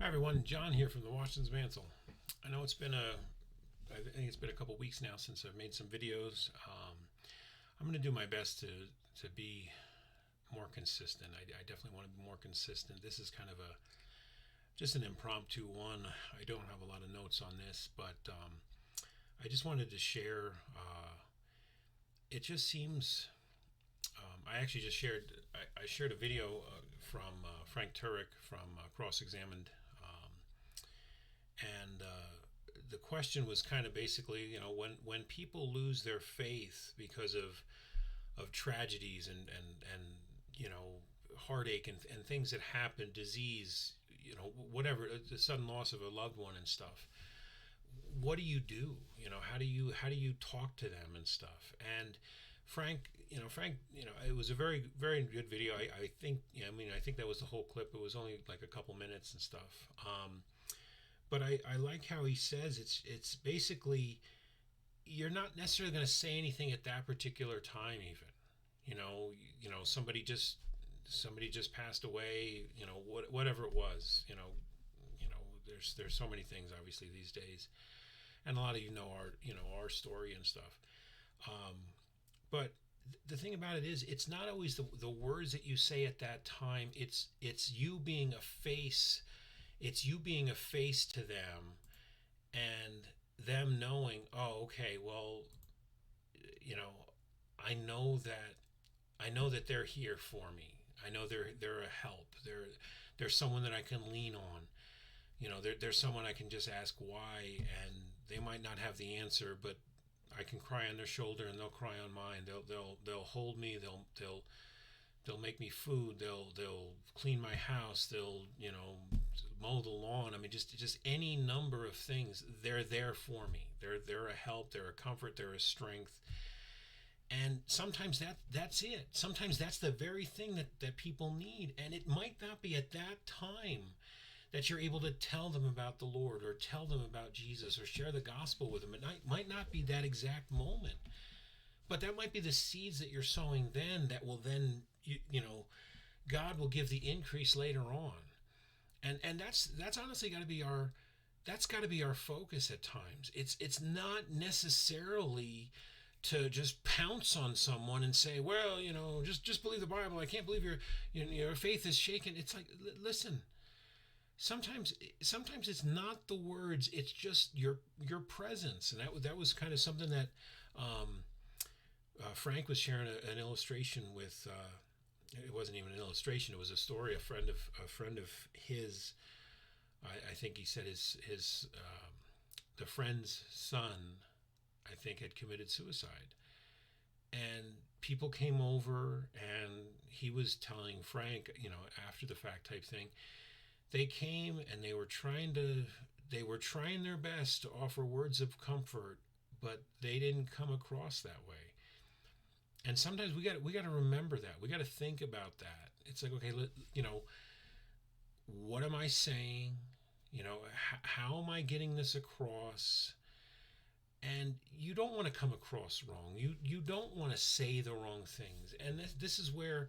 Hi everyone, John here from the WATCHMAN'S. I know I think it's been a couple weeks now since I've made some videos. I'm going to do my best to be more consistent. I definitely want to be more consistent. This is kind of just an impromptu one. I don't have a lot of notes on this, but I just wanted to share. It just seems. I actually just I shared a video from Frank Turek from Cross Examined, and the question was kind of basically, when people lose their faith because of tragedies and heartache and things that happen, disease, whatever, the sudden loss of a loved one and stuff. What do you do? How do you talk to them and stuff? And Frank, it was a very, very good video. I think, I think that was the whole clip. It was only like a couple minutes and stuff. But I like how he says it's basically you're not necessarily going to say anything at that particular time. Even, somebody just passed away. Whatever it was. There's so many things obviously these days, and a lot of our story and stuff. But the thing about it is, it's not always the words that you say at that time. It's you being a face. It's you being a face to them, and them knowing, oh, okay, well, you know, I know that they're here for me. I know they're a help. They're someone that I can lean on. There's someone I can just ask why, and they might not have the answer, but I can cry on their shoulder and they'll cry on mine. They'll hold me. They'll make me food. They'll clean my house. They'll mow the lawn. I mean, just any number of things. They're there for me. They're a help. They're a comfort. They're a strength. And sometimes that's it. Sometimes that's the very thing that people need. And it might not be at that time that you're able to tell them about the Lord or tell them about Jesus or share the gospel with them. It might not be that exact moment, but that might be the seeds that you're sowing then that will then, God will give the increase later on. And that's honestly got to be our focus at times. It's not necessarily to just pounce on someone and say, well, just believe the Bible. I can't believe your faith is shaken. It's like, listen, sometimes it's not the words, it's just your presence. And that was kind of something that Frank was sharing an illustration with. It wasn't even an illustration, it was a story. A friend of his, I think he said his the friend's son, I think, had committed suicide, and people came over and he was telling Frank, after the fact type thing. They came and they were trying their best to offer words of comfort, but they didn't come across that way. And sometimes we got to remember that. We got to think about that. It's like, okay, what am I saying? How am I getting this across? And you don't want to come across wrong. You don't want to say the wrong things. And this is where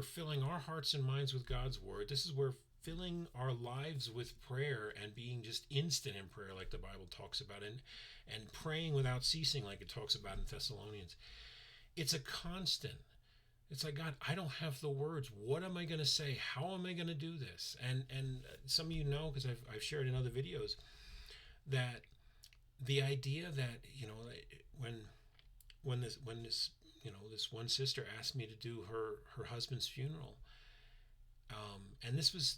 filling our hearts and minds with God's word. This is where filling our lives with prayer and being just instant in prayer, like the Bible talks about, and praying without ceasing, like it talks about in Thessalonians. It's a constant. It's like, God, I don't have the words. What am I going to say? How am I going to do this? And some of you know, because I've shared in other videos, that the idea that when this this one sister asked me to do her husband's funeral, and this was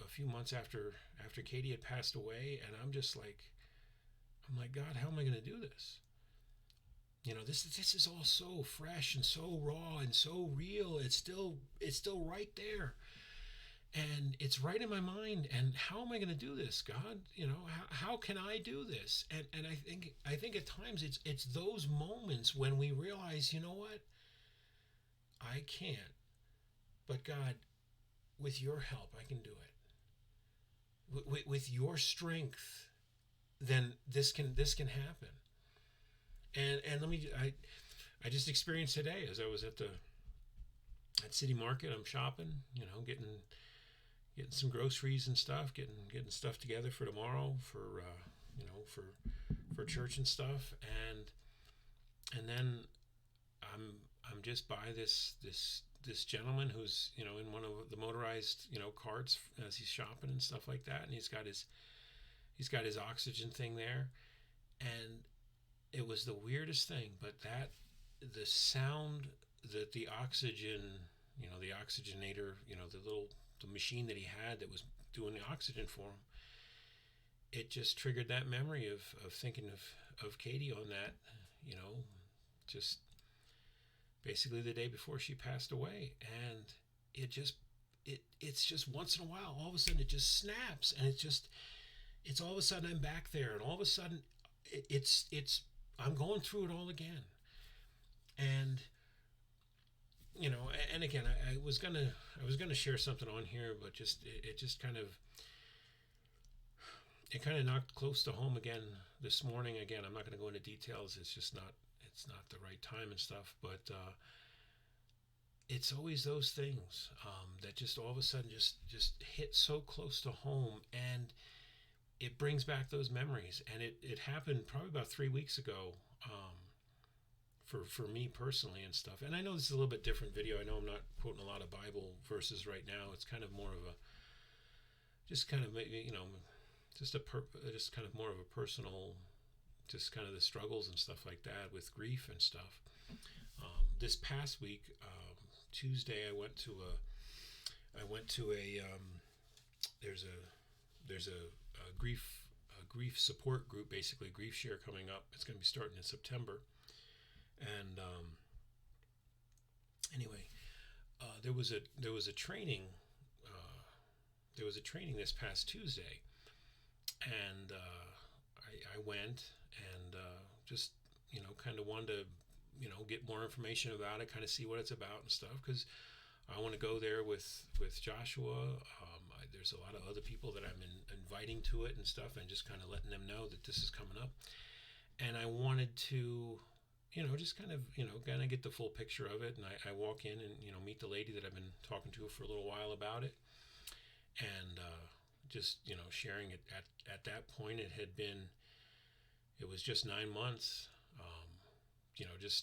a few months after Katie had passed away, and I'm like, God, how am I going to do this? This is all so fresh and so raw and so real. It's still right there, and it's right in my mind. And how am I going to do this, God? How can I do this? And I think at times it's those moments when we realize, you know what, I can't, but God, with your help, I can do it. With your strength, then this can happen. And I just experienced today as I was at the at City Market. I'm shopping, getting some groceries and stuff, getting stuff together for tomorrow for for church and stuff, and then I'm just by this gentleman who's in one of the motorized carts as he's shopping and stuff like that, and he's got his oxygen thing there, and it was the weirdest thing, but that the sound that the oxygen, the oxygenator, the machine that he had that was doing the oxygen for him, it just triggered that memory of thinking of Katie on that, just basically the day before she passed away. And it's just once in a while, all of a sudden it just snaps, and it's all of a sudden I'm back there, and all of a sudden it's I'm going through it all again. And and again, I was gonna share something on here, but it just kind of knocked close to home again this morning. Again, I'm not going to go into details. It's not the right time and stuff, but it's always those things that just all of a sudden just hit so close to home, and it brings back those memories. And it happened probably about 3 weeks ago. For me personally and stuff. And I know this is a little bit different video. I know I'm not quoting a lot of Bible verses right now. It's kind of more of just kind of more of a personal, just kind of the struggles and stuff like that with grief and stuff. This past week, Tuesday, I went to a there's a grief support group, basically a grief share coming up. It's going to be starting in September. And anyway, there was a training. There was a training this past Tuesday, and I went and just kind of wanted to get more information about it, kind of see what it's about and stuff, because I want to go there with Joshua. There's a lot of other people that I'm inviting to it and stuff, and just kind of letting them know that this is coming up. And I wanted to just kind of get the full picture of it. And I walk in and, meet the lady that I've been talking to for a little while about it. And just, sharing it at that point, it was just 9 months,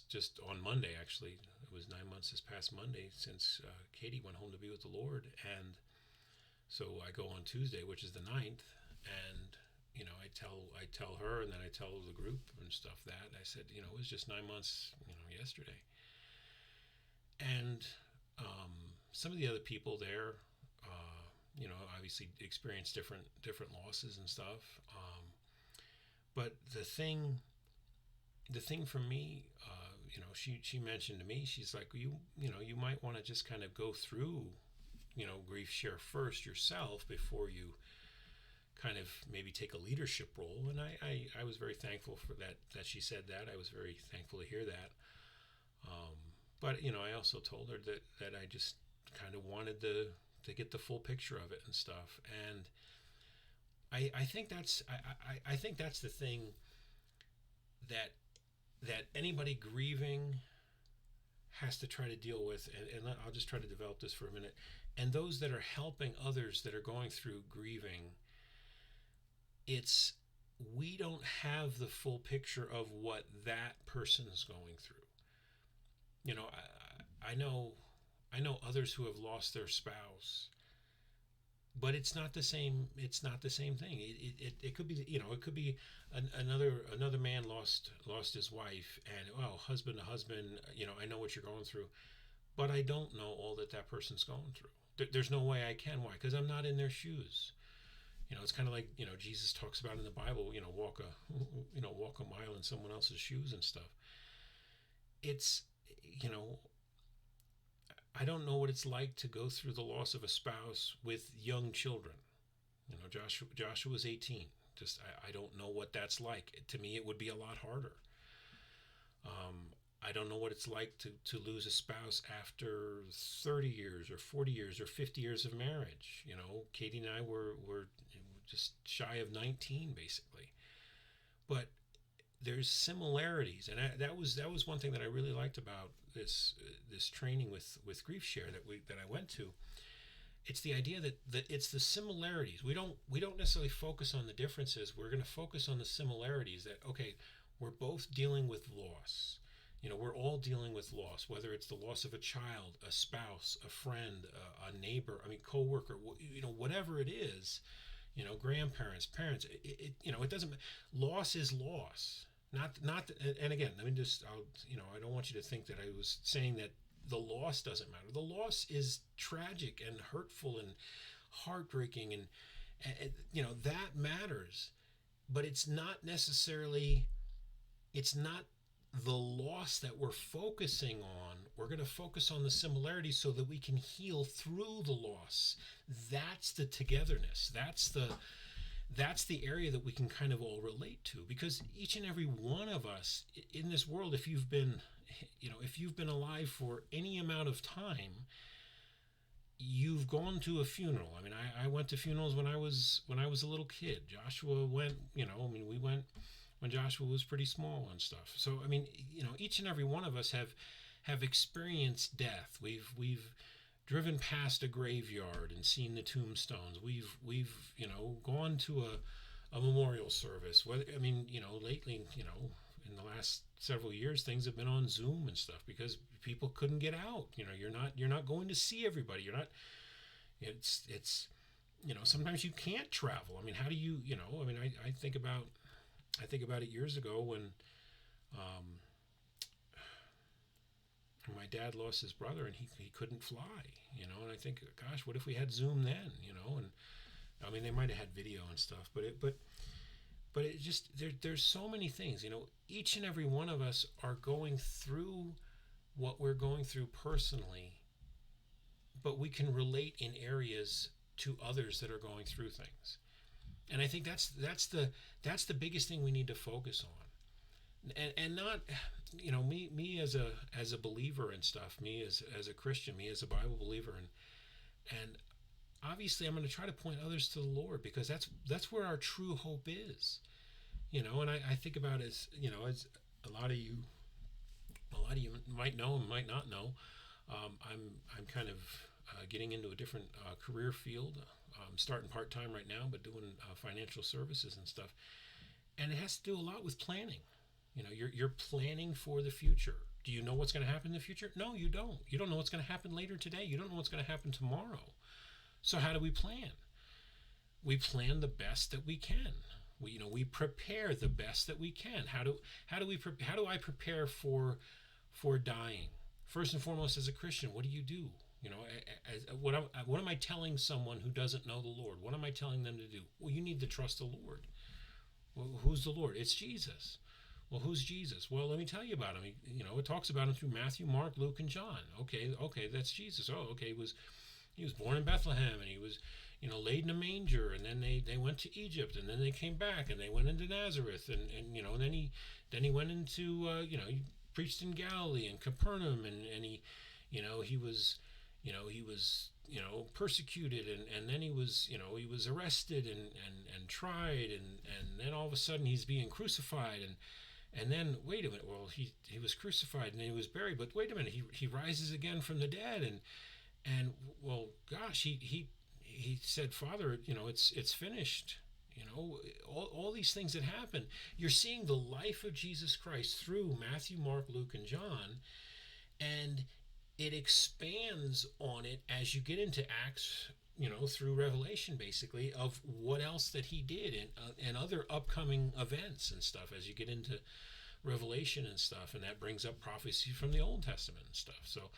just on Monday, actually. It was 9 months this past Monday since Katie went home to be with the Lord. And so I go on Tuesday, which is the 9th, and I tell her, and then I tell the group and stuff that I said, it was just 9 months, yesterday. And some of the other people there, obviously experienced different losses and stuff. But the thing for me, she mentioned to me, she's like, you might want to just kind of go through, grief share first yourself before you kind of maybe take a leadership role. And I was very thankful for that she said that. I was very thankful to hear that. But I also told her that I just kind of wanted to get the full picture of it and stuff. And I think that's the thing that anybody grieving has to try to deal with. And I'll just try to develop this for a minute. And those that are helping others that are going through grieving, we don't have the full picture of what that person is going through. I know others who have lost their spouse, but it's not the same. It's not the same thing. It could be, it could be another man lost his wife, and husband to husband. I know what you're going through, but I don't know all that person's going through. There's no way I can. Why? Because I'm not in their shoes. It's kind of like, Jesus talks about in the Bible, walk a mile in someone else's shoes and stuff. It's, I don't know what it's like to go through the loss of a spouse with young children. Joshua's 18. Just, I don't know what that's like. To me, it would be a lot harder. I don't know what it's like to lose a spouse after 30 years or 40 years or 50 years of marriage. Katie and I were just shy of 19, basically. But there's similarities, and that was one thing that I really liked about this training with Grief Share that I went to. It's the idea that it's the similarities. We don't necessarily focus on the differences. We're going to focus on the similarities. That, okay, we're both dealing with loss. We're all dealing with loss, whether it's the loss of a child, a spouse, a friend, a neighbor, coworker, whatever it is, grandparents, parents. It doesn't. Loss is loss. Not. And again, I don't want you to think that I was saying that the loss doesn't matter. The loss is tragic and hurtful and heartbreaking, and that matters. But it's not necessarily. It's not the loss that we're focusing on. We're going to focus on the similarities so that we can heal through the loss. That's the togetherness. That's the area that we can kind of all relate to, because each and every one of us in this world, if you've been alive for any amount of time, you've gone to a funeral. I went to funerals when I was a little kid. Joshua went, we went when Joshua was pretty small and stuff. So each and every one of us have experienced death. We've driven past a graveyard and seen the tombstones. We've gone to a memorial service. Lately, in the last several years, things have been on Zoom and stuff because people couldn't get out. You're not going to see everybody. You're not. It's sometimes you can't travel. How do you? I think about it years ago when my dad lost his brother and he couldn't fly, and I think, gosh, what if we had Zoom then, and they might have had video and stuff, but it just, there's so many things, each and every one of us are going through what we're going through personally, but we can relate in areas to others that are going through things. And I think that's the biggest thing we need to focus on, and not, me as a believer and stuff, me as a Christian, me as a Bible believer, and obviously I'm going to try to point others to the Lord, because that's where our true hope is, and I think about it as a lot of you might know and might not know, I'm kind of getting into a different career field. I'm starting part-time right now, but doing financial services and stuff. And it has to do a lot with planning. You're planning for the future. Do you know what's going to happen in the future? No, you don't. You don't know what's going to happen later today. You don't know what's going to happen tomorrow. So how do we plan? We plan the best that we can. We prepare the best that we can. How do I prepare for dying? First and foremost, as a Christian, what do you do? What am I telling someone who doesn't know the Lord? What am I telling them to do? Well, you need to trust the Lord. Well, who's the Lord? It's Jesus. Well, who's Jesus? Well, let me tell you about him. It talks about him through Matthew, Mark, Luke, and John. Okay, that's Jesus. Oh, okay, he was born in Bethlehem, and he was, laid in a manger, and then they went to Egypt, and then they came back, and they went into Nazareth, and then he went into he preached in Galilee and Capernaum, and he was persecuted, and then he was arrested and tried, and then all of a sudden he's being crucified, and then wait a minute, well, he was crucified and then he was buried, but wait a minute, he rises again from the dead, and well, gosh, he said, Father, it's finished. All these things that happen, you're seeing the life of Jesus Christ through Matthew, Mark, Luke, and John, and it expands on it as you get into Acts, through Revelation, basically, of what else that he did, and other upcoming events and stuff as you get into Revelation and stuff, and that brings up prophecy from the Old Testament and stuff. So,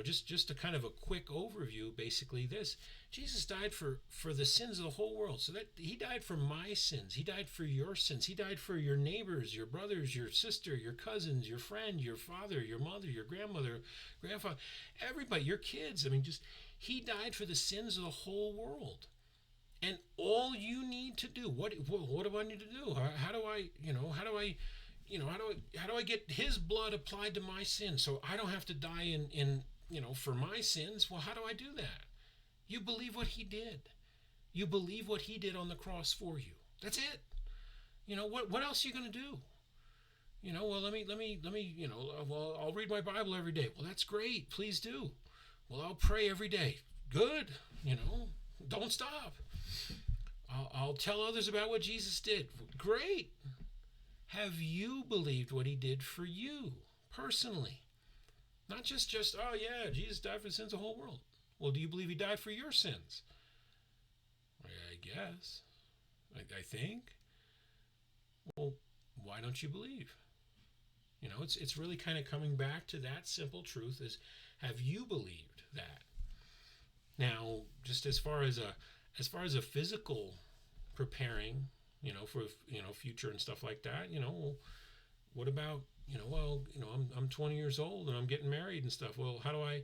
just a kind of a quick overview, basically this: Jesus died for the sins of the whole world. So that he died for my sins. He died for your sins. He died for your neighbors, your brothers, your sister, your cousins, your friend, your father, your mother, your grandmother, grandfather, everybody, your kids. He died for the sins of the whole world. And all you need to do, what do I need to do? How do I get his blood applied to my sins so I don't have to die in for my sins? Well, how do I do that? You believe what he did. You believe what he did on the cross for you. That's it. What else are you going to do? Well, let me, well, I'll read my Bible every day. Well, that's great. Please do. Well, I'll pray every day. Good. Don't stop. I'll tell others about what Jesus did. Great. Have you believed what he did for you personally? Not just, oh yeah, Jesus died for the sins of the whole world. Well, do you believe he died for your sins? I guess. I think. Well, why don't you believe? It's really kind of coming back to that simple truth: is have you believed that? Now, just as far as a physical preparing, for future and stuff like that, well, what about I'm 20 years old and I'm getting married and stuff. Well, how do I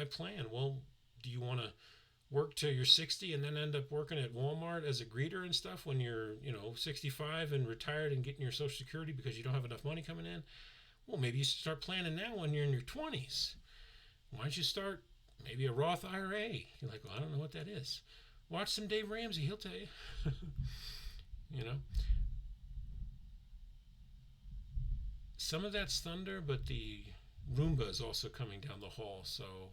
plan? Well, do you want to work till you're 60 and then end up working at Walmart as a greeter and stuff when you're 65 and retired and getting your Social Security because you don't have enough money coming in? Well, maybe you should start planning now when you're in your 20s. Why don't you start maybe a Roth IRA? You're like, well, I don't know what that is. Watch some Dave Ramsey, he'll tell you. Some of that's thunder, but the Roomba is also coming down the hall, so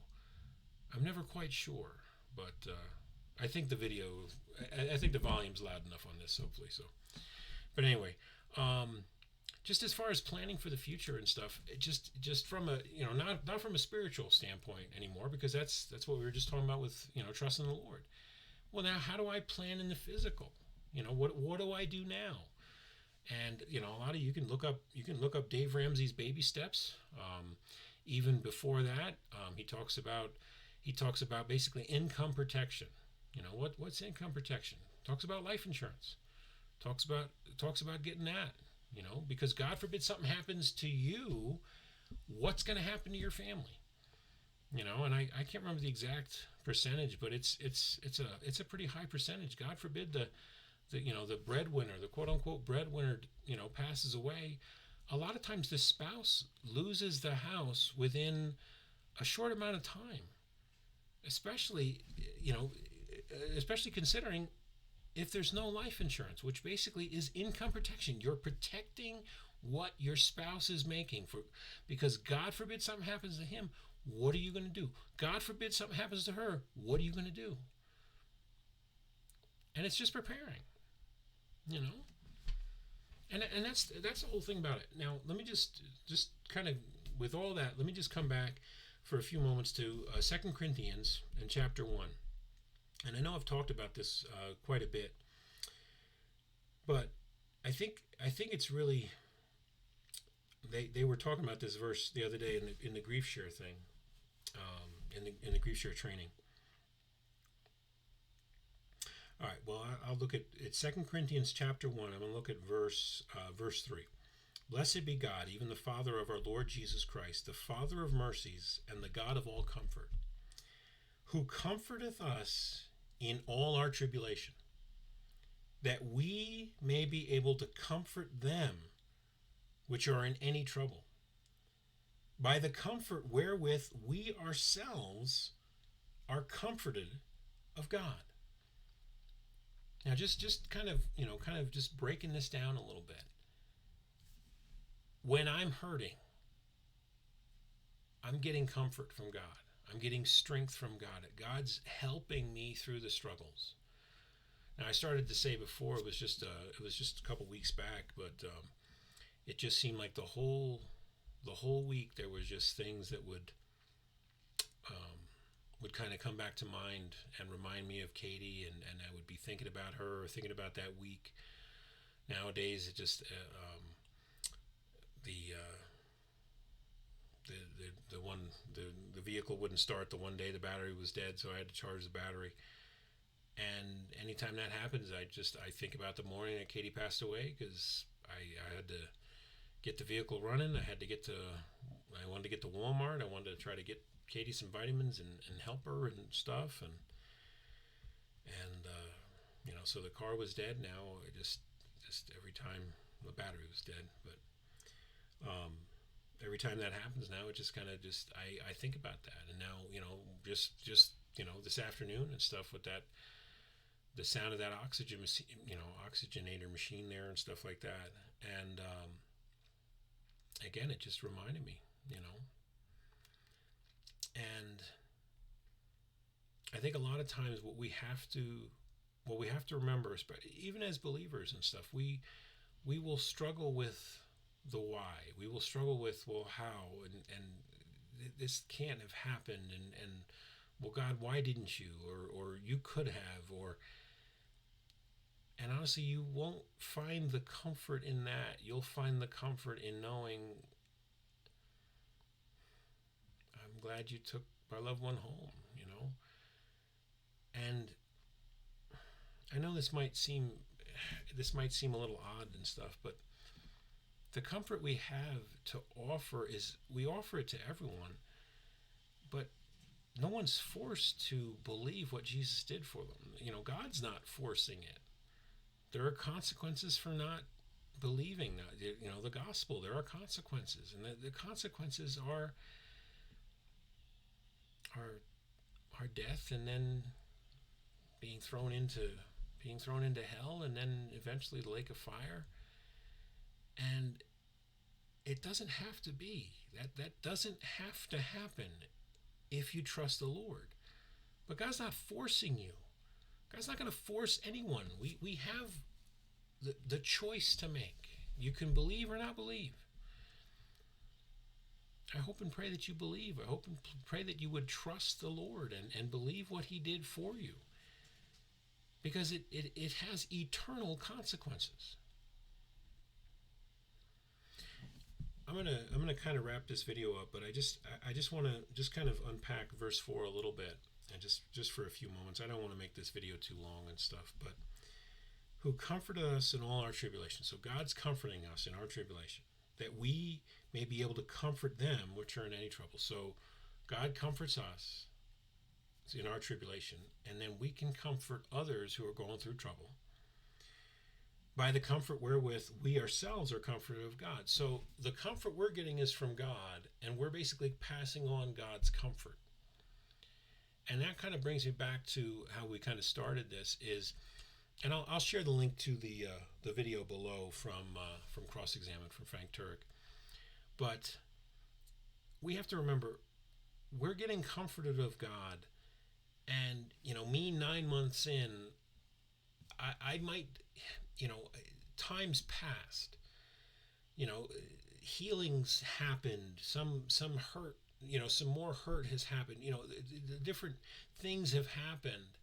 I'm never quite sure. But I think the volume's loud enough on this, hopefully. So, but anyway, just as far as planning for the future and stuff, just from a not from a spiritual standpoint anymore, because that's what we were just talking about with trusting the Lord. Well, now how do I plan in the physical? What do I do now? And a lot of you can look up Dave Ramsey's baby steps. Even before that, he talks about basically income protection. What's income protection? Talks about life insurance. Talks about getting that. Because God forbid something happens to you, what's going to happen to your family? And I can't remember the exact percentage, but it's a pretty high percentage. God forbid the breadwinner, the quote unquote breadwinner, passes away. A lot of times the spouse loses the house within a short amount of time, especially considering if there's no life insurance, which basically is income protection. You're protecting what your spouse is making because God forbid something happens to him. What are you going to do? God forbid something happens to her. What are you going to do? And it's just preparing, and that's the whole thing about it. Now, let me just kind of, with all that, let me just come back for a few moments to 2 Corinthians in chapter 1. And I know I've talked about this quite a bit, but I think it's really, they were talking about this verse the other day in the grief share thing, in the grief share training. All right, well, I'll look at 2 Corinthians chapter 1. I'm going to look at verse 3. Blessed be God, even the Father of our Lord Jesus Christ, the Father of mercies and the God of all comfort, who comforteth us in all our tribulation, that we may be able to comfort them which are in any trouble, by the comfort wherewith we ourselves are comforted of God. Now, just kind of just breaking this down a little bit. When I'm hurting, I'm getting comfort from God. I'm getting strength from God. God's helping me through the struggles. Now, I started to say before, it was just a couple weeks back, but it just seemed like the whole week there was just things that would kind of come back to mind and remind me of Katie, and I would be thinking about her or thinking about that week. Nowadays, it just the vehicle wouldn't start the one day the battery was dead, so I had to charge the battery. And anytime that happens, I think about the morning that Katie passed away, because I had to get the vehicle running. I wanted to get to Walmart. I wanted to try to get Katie some vitamins and help her and stuff, and so the car was dead. Now I just every time the battery was dead, but every time that happens now, it just kind of I think about that. And now just this afternoon and stuff with that, the sound of that oxygenator machine there and stuff like that, and again, it just reminded me, and I think a lot of times what we have to remember, even as believers and stuff, we will struggle with the why. We will struggle with, well, how, and this can't have happened, and well, God, why didn't you, or you could have, and honestly, you won't find the comfort in that. You'll find the comfort in knowing, I'm glad you took my loved one home, and I know this might seem a little odd and stuff, but the comfort we have to offer is we offer it to everyone, but no one's forced to believe what Jesus did for them. God's not forcing it. There are consequences for not believing the gospel. There are consequences, and the consequences are death, and then being thrown into hell, and then eventually the lake of fire. And it doesn't have to be that doesn't have to happen if you trust the Lord. But God's not forcing you. God's not going to force anyone. We have the choice to make. You can believe or not believe. I hope and pray that you believe. I hope and pray that you would trust the Lord and believe what he did for you. Because it has eternal consequences. I'm gonna kind of wrap this video up, but I just want to just kind of unpack verse 4 a little bit, and just for a few moments. I don't want to make this video too long and stuff, but who comforted us in all our tribulation. So God's comforting us in our tribulation, that we may be able to comfort them which are in any trouble. So God comforts us in our tribulation, and then we can comfort others who are going through trouble by the comfort wherewith we ourselves are comforted of God. So the comfort we're getting is from God, and we're basically passing on God's comfort. And that kind of brings me back to how we kind of started this and I'll share the link to the video below from Cross-Examined from Frank Turek. But we have to remember, we're getting comforted of God, and me 9 months in, I might, times passed, healings happened, some hurt, some more hurt has happened, the different things have happened,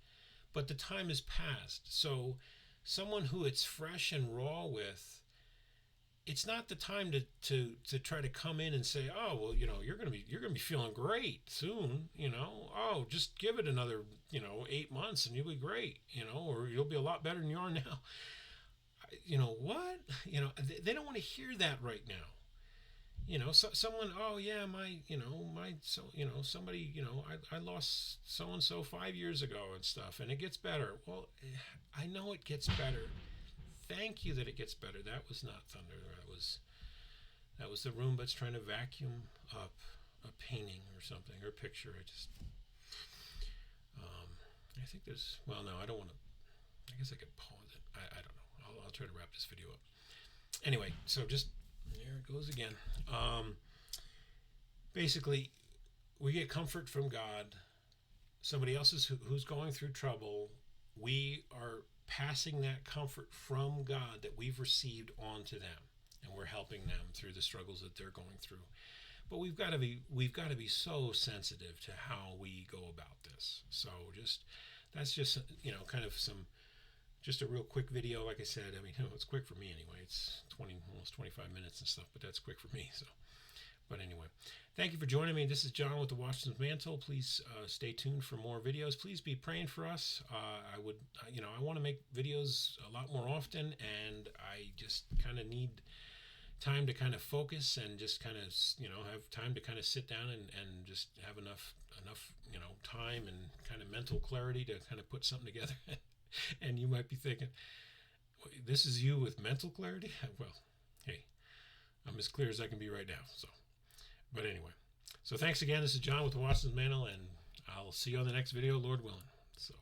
but the time has passed. So someone who it's fresh and raw with, it's not the time to try to come in and say, oh, well, you're gonna be feeling great soon, oh, just give it another 8 months and you'll be great, or you'll be a lot better than you are now. What? They don't want to hear that right now. Someone, oh yeah, somebody, I lost so and so 5 years ago and stuff, and it gets better. Well, I know it gets better. Thank you that it gets better. That was not thunder. That was the Roombas trying to vacuum up a painting or something, or a picture. I think there's, well, no, I don't want to, I guess I could pause it. I don't know. I'll try to wrap this video up. Anyway, so just, there it goes again. Basically, we get comfort from God. Somebody else who's going through trouble, we are passing that comfort from God that we've received onto them, and we're helping them through the struggles that they're going through. But we've got to be so sensitive to how we go about this. So that's just kind of just a real quick video. Like I said, I mean, it's quick for me anyway. It's almost 25 minutes and stuff, but that's quick for me. So, but anyway, thank you for joining me. This is John with the WATCHMAN'S Mantle. Please stay tuned for more videos. Please be praying for us. I want to make videos a lot more often, and I just kind of need time to kind of focus and just kind of have time to kind of sit down and just have enough time and kind of mental clarity to kind of put something together. And you might be thinking, this is you with mental clarity? Well, hey, I'm as clear as I can be right now. So, but anyway, so thanks again. This is John with the WATCHMAN'S Mantle, and I'll see you on the next video, Lord willing. So.